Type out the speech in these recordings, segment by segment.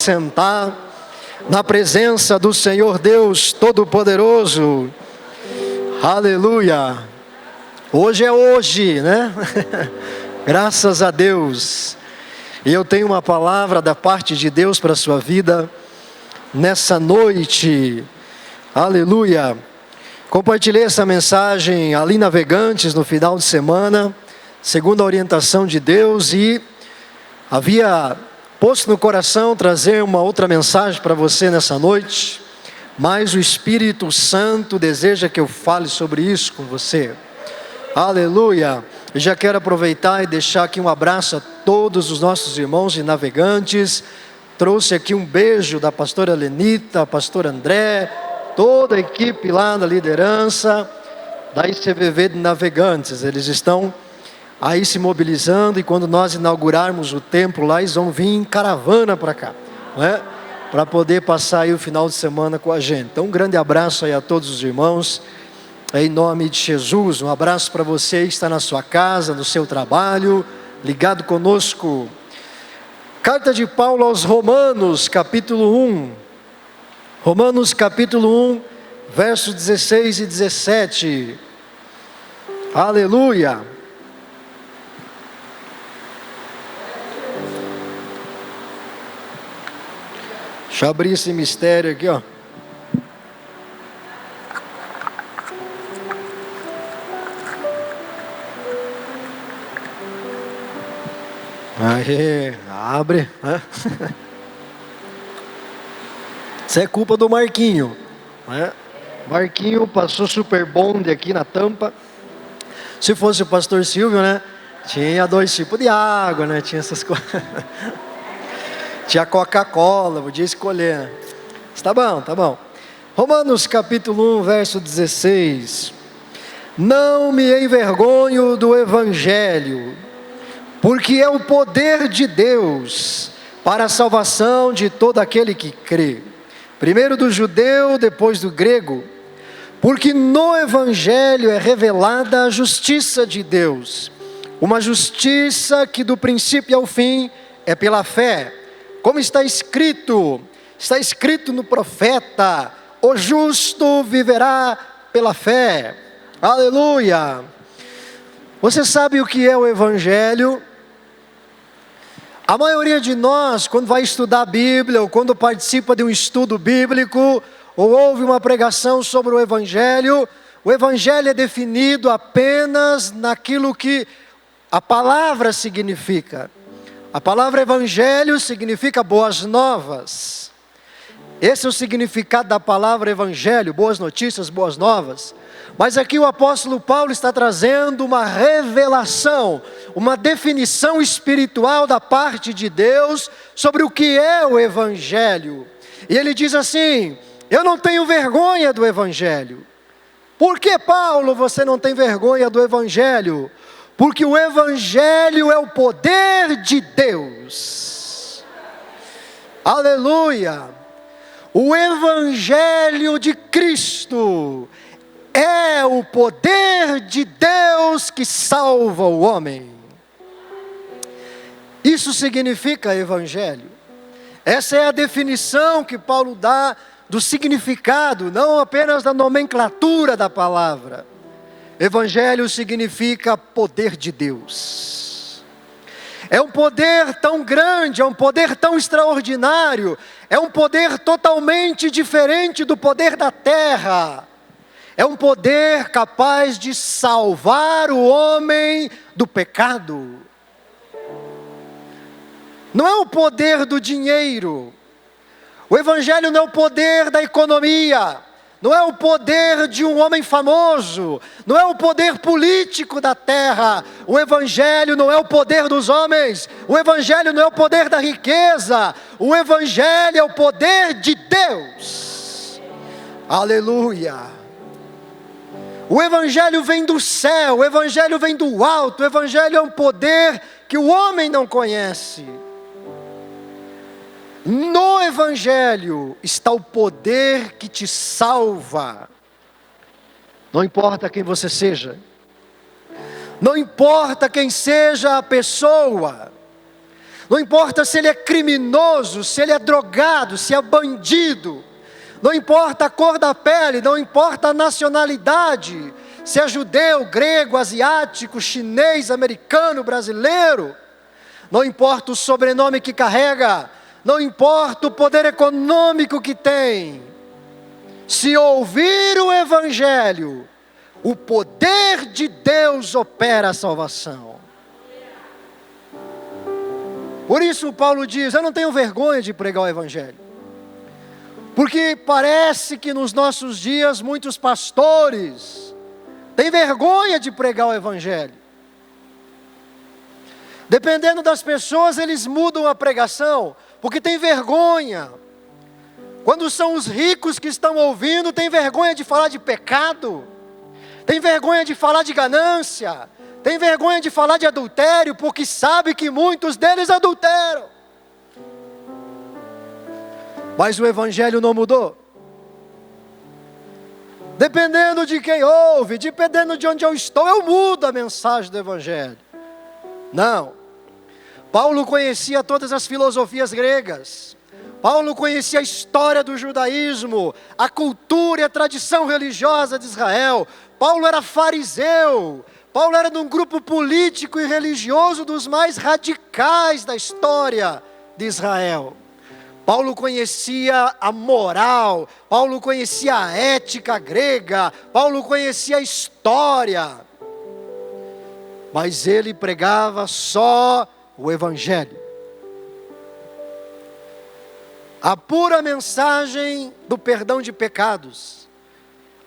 sentar na presença do Senhor Deus Todo-Poderoso. Aleluia! Hoje é hoje, né? Graças a Deus. E eu tenho uma palavra da parte de Deus para a sua vida nessa noite. Aleluia! Compartilhei essa mensagem ali Navegantes no final de semana, segundo a orientação de Deus, e havia posto no coração trazer uma outra mensagem para você nessa noite, mas o Espírito Santo deseja que eu fale sobre isso com você. Aleluia! Eu já quero aproveitar e deixar aqui um abraço a todos os nossos irmãos de Navegantes. Trouxe aqui um beijo da pastora Lenita, pastor André, toda a equipe lá da liderança da ICVV de Navegantes. Eles estão aí se mobilizando, e quando nós inaugurarmos o templo lá, eles vão vir em caravana para cá, né? Para poder passar aí o final de semana com a gente. Então um grande abraço aí a todos os irmãos, em nome de Jesus. Um abraço para você que está na sua casa, no seu trabalho, ligado conosco. Carta de Paulo aos Romanos, capítulo 1. Romanos capítulo 1, versos 16 e 17. Aleluia! Deixa eu abrir esse mistério aqui, ó. Aí, abre, né? Isso é culpa do Marquinho, né? Marquinho passou super bonde aqui na tampa. Se fosse o pastor Silvio, né? Tinha 2 tipos de água, né? Tinha essas coisas. Tinha Coca-Cola, podia escolher, né? Tá bom, tá bom. Romanos capítulo 1, verso 16. Não me envergonho do Evangelho, porque é o poder de Deus para a salvação de todo aquele que crê. Primeiro do judeu, depois do grego. Porque no Evangelho é revelada a justiça de Deus. Uma justiça que do princípio ao fim é pela fé. Como está escrito no profeta: o justo viverá pela fé. Aleluia! Você sabe o que é o Evangelho? A maioria de nós, quando vai estudar a Bíblia, ou quando participa de um estudo bíblico, ou ouve uma pregação sobre o Evangelho é definido apenas naquilo que a palavra significa. A palavra Evangelho significa boas novas. Esse é o significado da palavra Evangelho, boas notícias, boas novas. Mas aqui o apóstolo Paulo está trazendo uma revelação, uma definição espiritual da parte de Deus sobre o que é o Evangelho. E ele diz assim: eu não tenho vergonha do Evangelho. Por que, Paulo, você não tem vergonha do Evangelho? Porque o Evangelho é o poder de Deus. Aleluia! O Evangelho de Cristo é o poder de Deus que salva o homem. Isso significa Evangelho. Essa é a definição que Paulo dá do significado, não apenas da nomenclatura da palavra. Evangelho significa poder de Deus. É um poder tão grande, é um poder tão extraordinário, é um poder totalmente diferente do poder da terra. É um poder capaz de salvar o homem do pecado. Não é o poder do dinheiro. O Evangelho não é o poder da economia. Não é o poder de um homem famoso, não é o poder político da terra. O Evangelho não é o poder dos homens, o Evangelho não é o poder da riqueza, o Evangelho é o poder de Deus. Aleluia! O Evangelho vem do céu, o Evangelho vem do alto, o Evangelho é um poder que o homem não conhece. No Evangelho está o poder que te salva. Não importa quem você seja, não importa quem seja a pessoa, Não importa se ele é criminoso, se ele é drogado, se é bandido. Não importa a cor da pele, não importa a nacionalidade. Se é judeu, grego, asiático, chinês, americano, brasileiro. Não importa o sobrenome que carrega. Não importa o poder econômico que tem. Se ouvir o Evangelho, o poder de Deus opera a salvação. Por isso Paulo diz, eu não tenho vergonha de pregar o Evangelho. Porque parece que nos nossos dias muitos pastores têm vergonha de pregar o Evangelho. Dependendo das pessoas, eles mudam a pregação, porque tem vergonha. Quando são os ricos que estão ouvindo, tem vergonha de falar de pecado, tem vergonha de falar de ganância, tem vergonha de falar de adultério, porque sabe que muitos deles adulteram. Mas o Evangelho não mudou. Dependendo de quem ouve, dependendo de onde eu estou, eu mudo a mensagem do Evangelho. Não. Paulo conhecia todas as filosofias gregas. Paulo conhecia a história do judaísmo, a cultura e a tradição religiosa de Israel. Paulo era fariseu. Paulo era de um grupo político e religioso dos mais radicais da história de Israel. Paulo conhecia a moral, Paulo conhecia a ética grega, Paulo conhecia a história. Mas ele pregava só o Evangelho. A pura mensagem do perdão de pecados,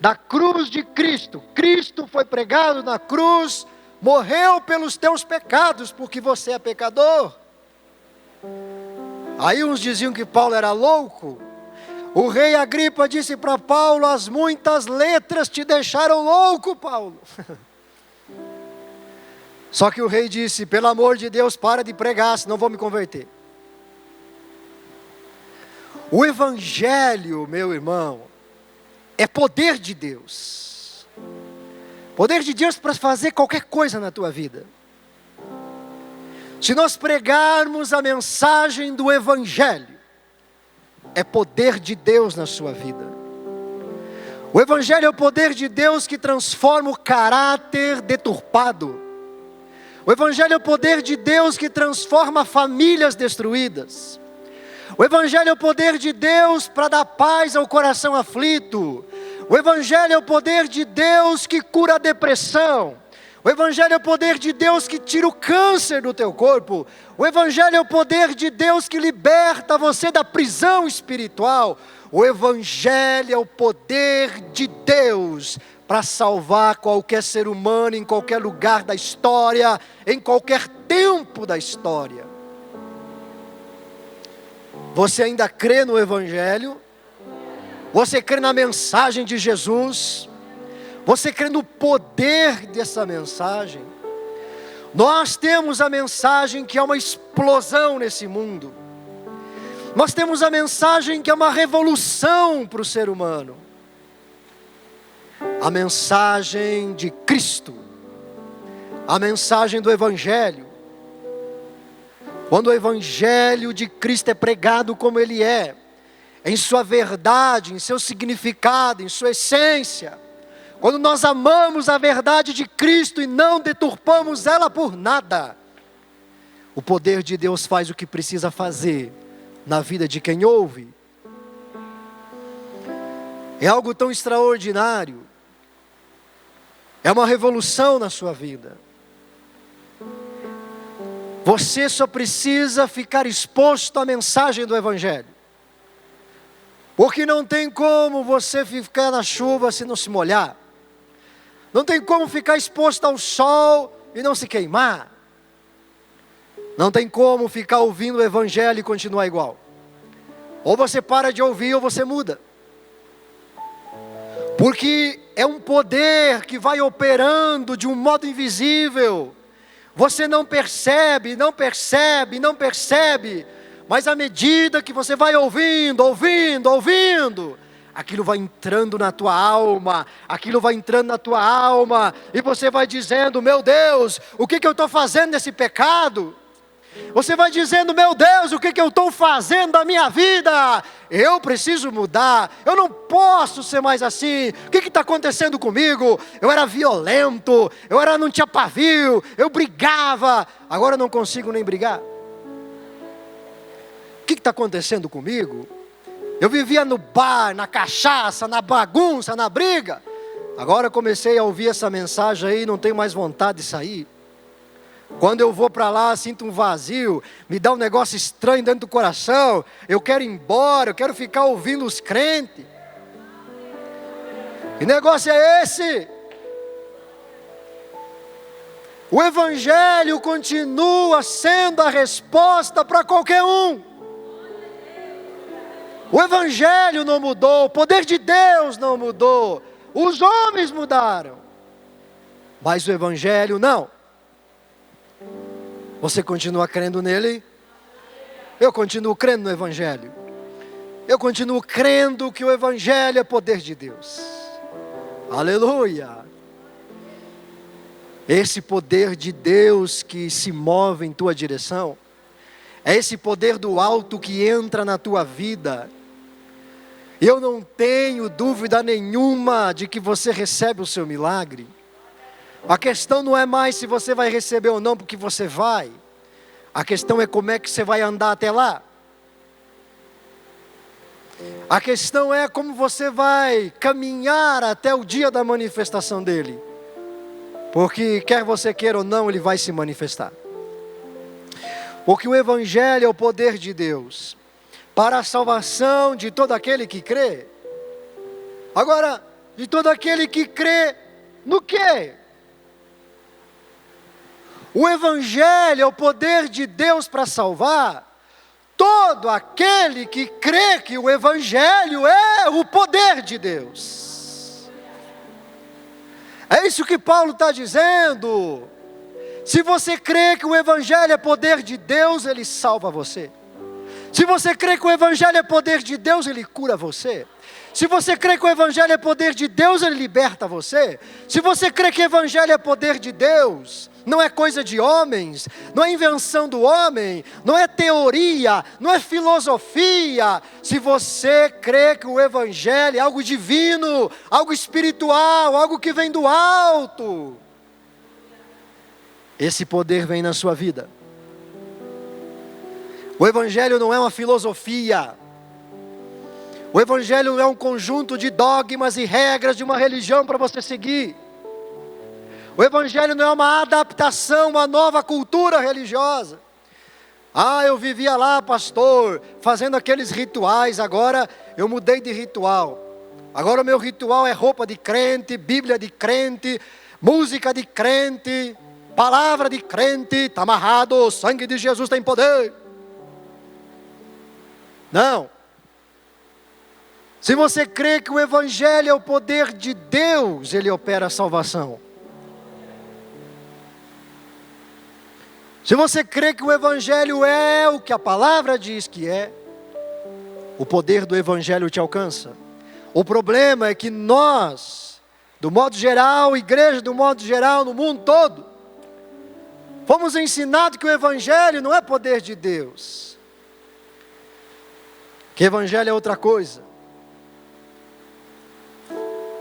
da cruz de Cristo. Cristo foi pregado na cruz, morreu pelos teus pecados, porque você é pecador. Aí uns diziam que Paulo era louco. O rei Agripa disse para Paulo, as muitas letras te deixaram louco, Paulo. Só que o rei disse, pelo amor de Deus, para de pregar, senão vou me converter. O Evangelho, meu irmão, é poder de Deus. Poder de Deus para fazer qualquer coisa na tua vida. Se nós pregarmos a mensagem do Evangelho, é poder de Deus na sua vida. O Evangelho é o poder de Deus que transforma o caráter deturpado. O Evangelho é o poder de Deus que transforma famílias destruídas. O Evangelho é o poder de Deus para dar paz ao coração aflito. O Evangelho é o poder de Deus que cura a depressão. O Evangelho é o poder de Deus que tira o câncer do teu corpo. O Evangelho é o poder de Deus que liberta você da prisão espiritual. O Evangelho é o poder de Deus para salvar qualquer ser humano em qualquer lugar da história, em qualquer tempo da história. Você ainda crê no Evangelho? Você crê na mensagem de Jesus? Você crê no poder dessa mensagem? Nós temos a mensagem que é uma explosão nesse mundo. Nós temos a mensagem que é uma revolução para o ser humano. A mensagem de Cristo. A mensagem do Evangelho. Quando o Evangelho de Cristo é pregado como ele é, em sua verdade, em seu significado, em sua essência, quando nós amamos a verdade de Cristo e não deturpamos ela por nada, o poder de Deus faz o que precisa fazer na vida de quem ouve. É algo tão extraordinário. É uma revolução na sua vida. Você só precisa ficar exposto à mensagem do Evangelho. Porque não tem como você ficar na chuva se não se molhar. Não tem como ficar exposto ao sol e não se queimar. Não tem como ficar ouvindo o Evangelho e continuar igual. Ou você para de ouvir ou você muda. Porque é um poder que vai operando de um modo invisível. Você não percebe, não percebe, não percebe. Mas à medida que você vai ouvindo, aquilo vai entrando na tua alma, e você vai dizendo, meu Deus, o que eu estou fazendo nesse pecado? Você vai dizendo: meu Deus, o que eu estou fazendo da minha vida? Eu preciso mudar, eu não posso ser mais assim. O que está acontecendo comigo? Eu era violento, não tinha pavio, eu brigava, agora eu não consigo nem brigar. O que está acontecendo comigo? Eu vivia no bar, na cachaça, na bagunça, na briga. Agora comecei a ouvir essa mensagem aí, não tenho mais vontade de sair. Quando eu vou para lá, sinto um vazio, me dá um negócio estranho dentro do coração. Eu quero ir embora, eu quero ficar ouvindo os crentes. Que negócio é esse? O Evangelho continua sendo a resposta para qualquer um. O Evangelho não mudou, o poder de Deus não mudou, os homens mudaram, mas o Evangelho não. Você continua crendo nele? Eu continuo crendo no Evangelho. Eu continuo crendo que o Evangelho é poder de Deus. Aleluia! Esse poder de Deus que se move em tua direção, é esse poder do alto que entra na tua vida. Eu não tenho dúvida nenhuma de que você recebe o seu milagre. A questão não é mais se você vai receber ou não, porque você vai. A questão é como é que você vai andar até lá. A questão é como você vai caminhar até o dia da manifestação dele. Porque quer você queira ou não, ele vai se manifestar. Porque o Evangelho é o poder de Deus para a salvação de todo aquele que crê. Agora, de todo aquele que crê no quê? O Evangelho é o poder de Deus para salvar todo aquele que crê que o Evangelho é o poder de Deus. É isso que Paulo está dizendo. Se você crê que o Evangelho é poder de Deus, ele salva você. Se você crê que o Evangelho é poder de Deus, ele cura você. Se você crê que o Evangelho é poder de Deus, ele liberta você. Se você crê que o Evangelho é poder de Deus, não é coisa de homens, não é invenção do homem, não é teoria, não é filosofia. Se você crê que o Evangelho é algo divino, algo espiritual, algo que vem do alto, esse poder vem na sua vida. O Evangelho não é uma filosofia. O Evangelho não é um conjunto de dogmas e regras de uma religião para você seguir. O Evangelho não é uma adaptação, uma nova cultura religiosa. Eu vivia lá, pastor, fazendo aqueles rituais, agora eu mudei de ritual. Agora o meu ritual é roupa de crente, Bíblia de crente, música de crente, palavra de crente, está amarrado, o sangue de Jesus tem poder. Não. Se você crê que o Evangelho é o poder de Deus, ele opera a salvação. Se você crê que o Evangelho é o que a palavra diz que é, o poder do Evangelho te alcança. O problema é que nós, do modo geral, igreja do modo geral, no mundo todo, fomos ensinados que o Evangelho não é poder de Deus. Que Evangelho é outra coisa.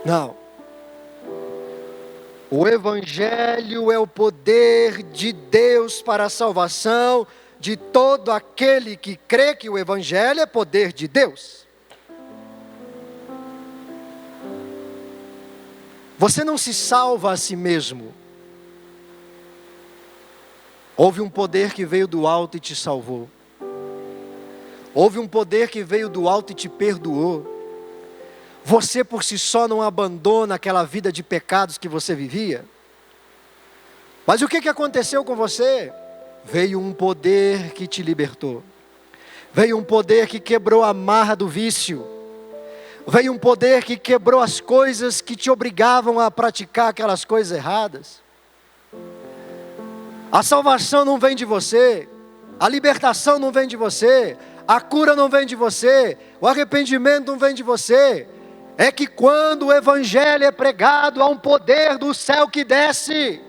Não. O Evangelho é o poder de Deus para a salvação de todo aquele que crê que o Evangelho é poder de Deus. Você não se salva a si mesmo. Houve um poder que veio do alto e te salvou. Houve um poder que veio do alto e te perdoou. Você por si só não abandona aquela vida de pecados que você vivia. Mas o que aconteceu com você? Veio um poder que te libertou. Veio um poder que quebrou a amarra do vício. Veio um poder que quebrou as coisas que te obrigavam a praticar aquelas coisas erradas. A salvação não vem de você. A libertação não vem de você. A cura não vem de você. O arrependimento não vem de você. É que quando o Evangelho é pregado, há um poder do céu que desce.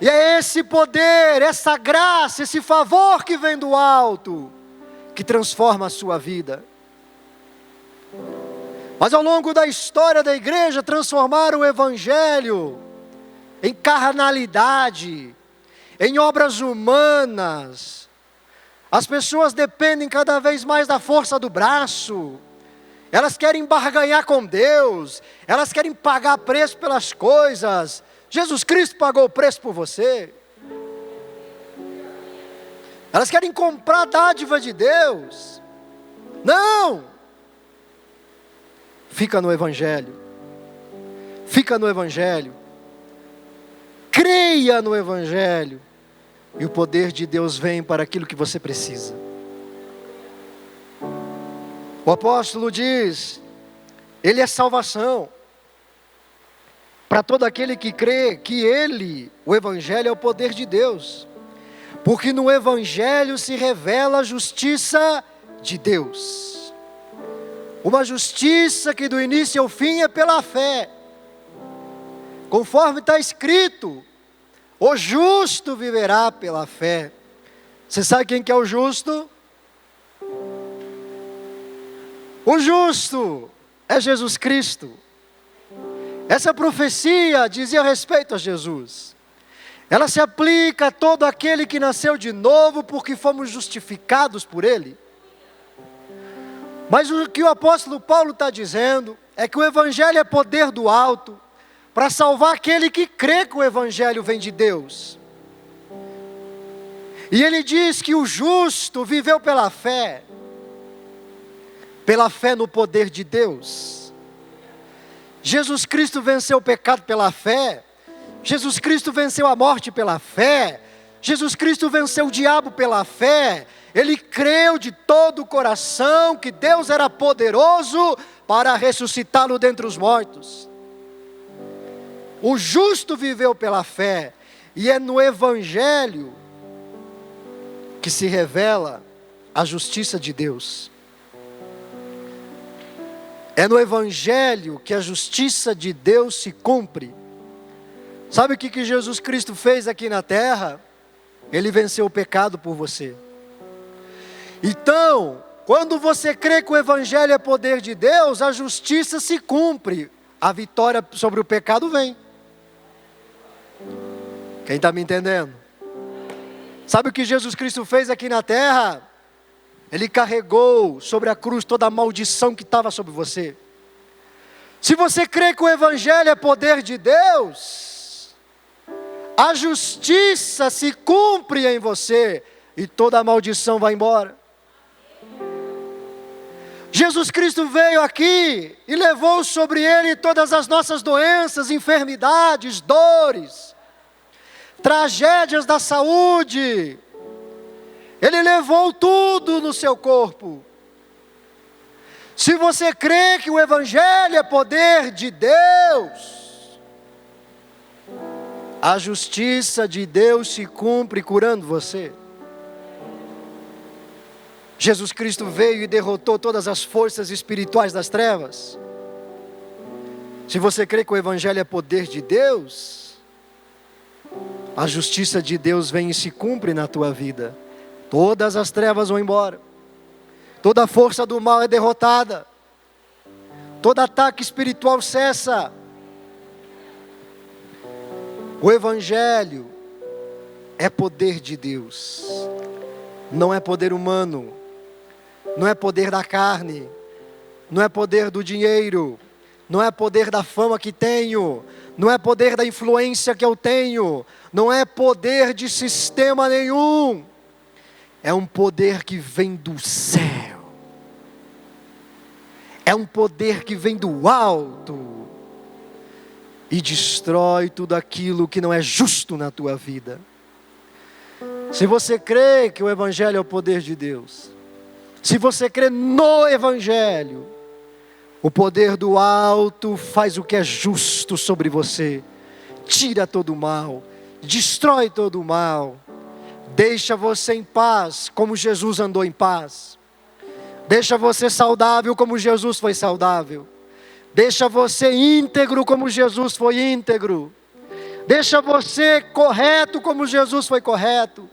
E é esse poder, essa graça, esse favor que vem do alto, que transforma a sua vida. Mas ao longo da história da igreja, transformaram o evangelho em carnalidade, em obras humanas. As pessoas dependem cada vez mais da força do braço. Elas querem barganhar com Deus. Elas querem pagar preço pelas coisas. Jesus Cristo pagou o preço por você. Elas querem comprar a dádiva de Deus. Não! Fica no Evangelho. Fica no Evangelho. Creia no Evangelho. E o poder de Deus vem para aquilo que você precisa. O apóstolo diz, Ele é salvação. Para todo aquele que crê que Ele, o Evangelho é o poder de Deus. Porque no Evangelho se revela a justiça de Deus. Uma justiça que do início ao fim é pela fé. Conforme está escrito, o justo viverá pela fé. Você sabe quem que é o justo? O justo é Jesus Cristo. Essa profecia dizia respeito a Jesus. Ela se aplica a todo aquele que nasceu de novo, porque fomos justificados por Ele. Mas o que o apóstolo Paulo está dizendo, é que o Evangelho é poder do alto, para salvar aquele que crê que o Evangelho vem de Deus. E ele diz que o justo viveu pela fé no poder de Deus. Jesus Cristo venceu o pecado pela fé. Jesus Cristo venceu a morte pela fé. Jesus Cristo venceu o diabo pela fé. Ele creu de todo o coração que Deus era poderoso para ressuscitá-lo dentre os mortos. O justo viveu pela fé. E é no Evangelho que se revela a justiça de Deus. É no Evangelho que a justiça de Deus se cumpre. Sabe o que Jesus Cristo fez aqui na terra? Ele venceu o pecado por você. Então, quando você crê que o Evangelho é poder de Deus, a justiça se cumpre. A vitória sobre o pecado vem. Quem está me entendendo? Sabe o que Jesus Cristo fez aqui na terra? Ele carregou sobre a cruz toda a maldição que estava sobre você. Se você crê que o Evangelho é poder de Deus, a justiça se cumpre em você e toda a maldição vai embora. Jesus Cristo veio aqui e levou sobre Ele todas as nossas doenças, enfermidades, dores, tragédias da saúde. Ele levou tudo no seu corpo. Se você crê que o Evangelho é poder de Deus, a justiça de Deus se cumpre curando você. Jesus Cristo veio e derrotou todas as forças espirituais das trevas. Se você crê que o Evangelho é poder de Deus, a justiça de Deus vem e se cumpre na tua vida. Todas as trevas vão embora. Toda a força do mal é derrotada. Todo ataque espiritual cessa. O Evangelho é poder de Deus. Não é poder humano. Não é poder da carne. Não é poder do dinheiro. Não é poder da fama que tenho. Não é poder da influência que eu tenho. Não é poder de sistema nenhum. É um poder que vem do céu. É um poder que vem do alto. E destrói tudo aquilo que não é justo na tua vida. Se você crê que o Evangelho é o poder de Deus, se você crê no Evangelho, o poder do alto faz o que é justo sobre você. Tira todo o mal, destrói todo o mal. Deixa você em paz, como Jesus andou em paz. Deixa você saudável, como Jesus foi saudável. Deixa você íntegro, como Jesus foi íntegro. Deixa você correto como Jesus foi correto.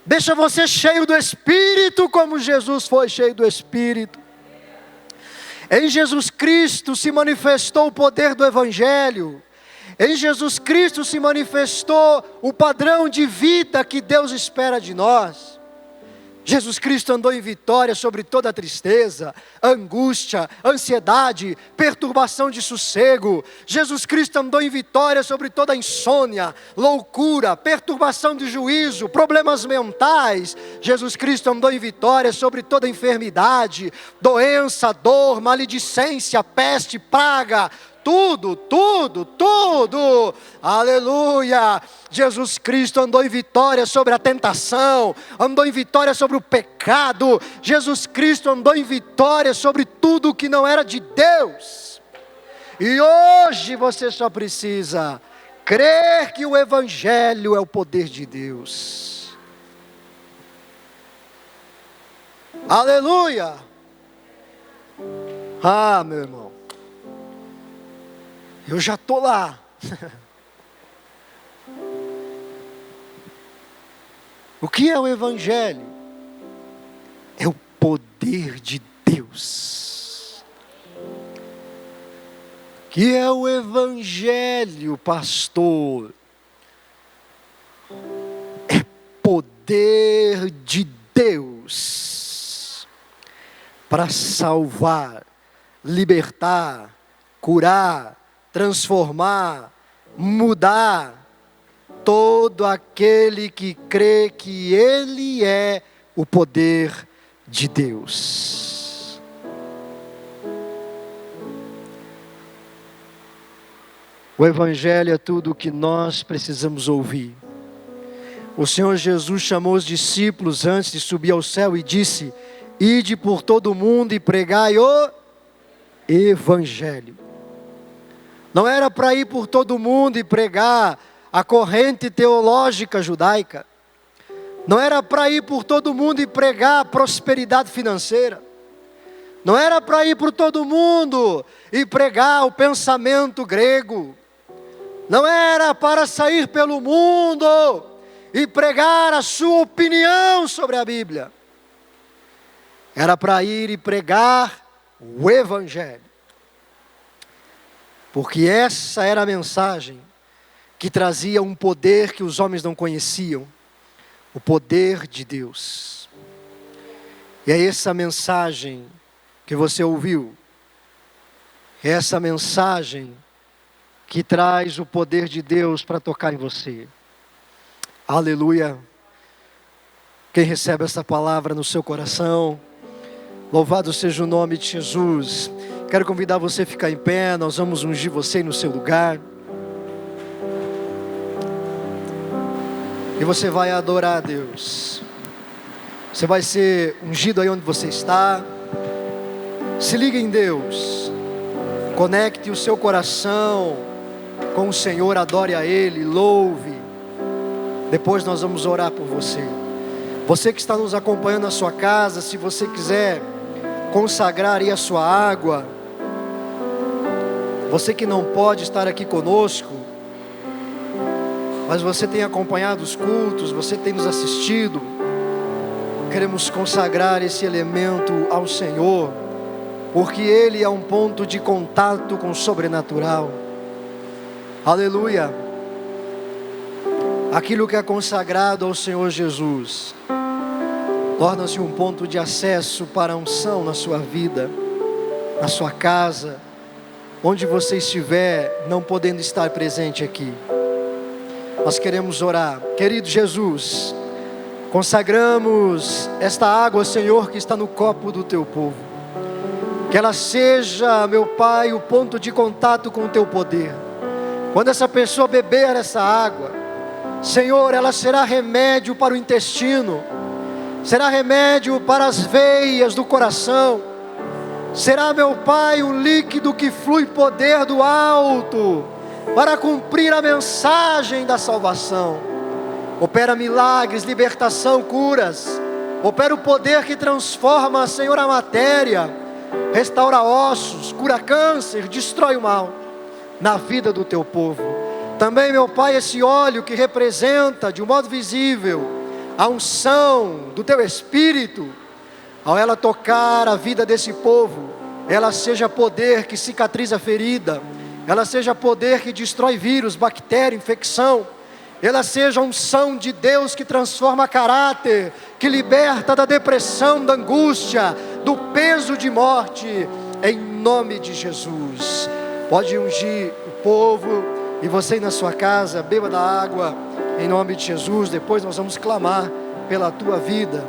Deixa você cheio do Espírito como Jesus foi cheio do Espírito. Em Jesus Cristo se manifestou o poder do Evangelho. Em Jesus Cristo se manifestou o padrão de vida que Deus espera de nós. Jesus Cristo andou em vitória sobre toda tristeza, angústia, ansiedade, perturbação de sossego. Jesus Cristo andou em vitória sobre toda insônia, loucura, perturbação de juízo, problemas mentais. Jesus Cristo andou em vitória sobre toda enfermidade, doença, dor, maledicência, peste, praga. Tudo, aleluia. Jesus Cristo andou em vitória sobre a tentação, andou em vitória sobre o pecado. Jesus Cristo andou em vitória sobre tudo que não era de Deus. E hoje você só precisa crer que o Evangelho é o poder de Deus. Aleluia. Ah, meu irmão, eu já estou lá. O que é o Evangelho? É o poder de Deus. O que é o Evangelho, pastor? É poder de Deus para salvar, libertar, curar, transformar, mudar todo aquele que crê que Ele é o poder de Deus. O Evangelho é tudo o que nós precisamos ouvir. O Senhor Jesus chamou os discípulos antes de subir ao céu e disse: ide por todo o mundo e pregai o Evangelho. Não era para ir por todo mundo e pregar a corrente teológica judaica. Não era para ir por todo mundo e pregar a prosperidade financeira. Não era para ir por todo mundo e pregar o pensamento grego. Não era para sair pelo mundo e pregar a sua opinião sobre a Bíblia. Era para ir e pregar o Evangelho. Porque essa era a mensagem que trazia um poder que os homens não conheciam, o poder de Deus. E é essa mensagem que você ouviu, é essa mensagem que traz o poder de Deus para tocar em você. Aleluia. Quem recebe essa palavra no seu coração, louvado seja o nome de Jesus. Quero convidar você a ficar em pé, nós vamos ungir você no seu lugar. E você vai adorar a Deus. Você vai ser ungido aí onde você está. Se liga em Deus. Conecte o seu coração com o Senhor, adore a Ele, louve. Depois nós vamos orar por você. Você que está nos acompanhando na sua casa, se você quiser consagrar aí a sua água, você que não pode estar aqui conosco, mas você tem acompanhado os cultos, você tem nos assistido, queremos consagrar esse elemento ao Senhor, porque Ele é um ponto de contato com o sobrenatural. Aleluia. Aquilo que é consagrado ao Senhor Jesus torna-se um ponto de acesso para a unção na sua vida, na sua casa, onde você estiver, não podendo estar presente aqui. Nós queremos orar. Querido Jesus, consagramos esta água, Senhor, que está no copo do Teu povo. Que ela seja, meu Pai, o ponto de contato com o Teu poder. Quando essa pessoa beber essa água, Senhor, ela será remédio para o intestino, será remédio para as veias do coração, será, meu Pai, um líquido que flui poder do alto, para cumprir a mensagem da salvação. Opera milagres, libertação, curas. Opera o poder que transforma, Senhor, a matéria, restaura ossos, cura câncer, destrói o mal na vida do Teu povo. Também, meu Pai, esse óleo que representa de um modo visível a unção do Teu Espírito, ao ela tocar a vida desse povo, ela seja poder que cicatriza a ferida, ela seja poder que destrói vírus, bactéria, infecção, ela seja a unção de Deus que transforma caráter, que liberta da depressão, da angústia, do peso de morte, em nome de Jesus. Pode ungir o povo, e você ir na sua casa, beba da água, em nome de Jesus. Depois nós vamos clamar pela tua vida.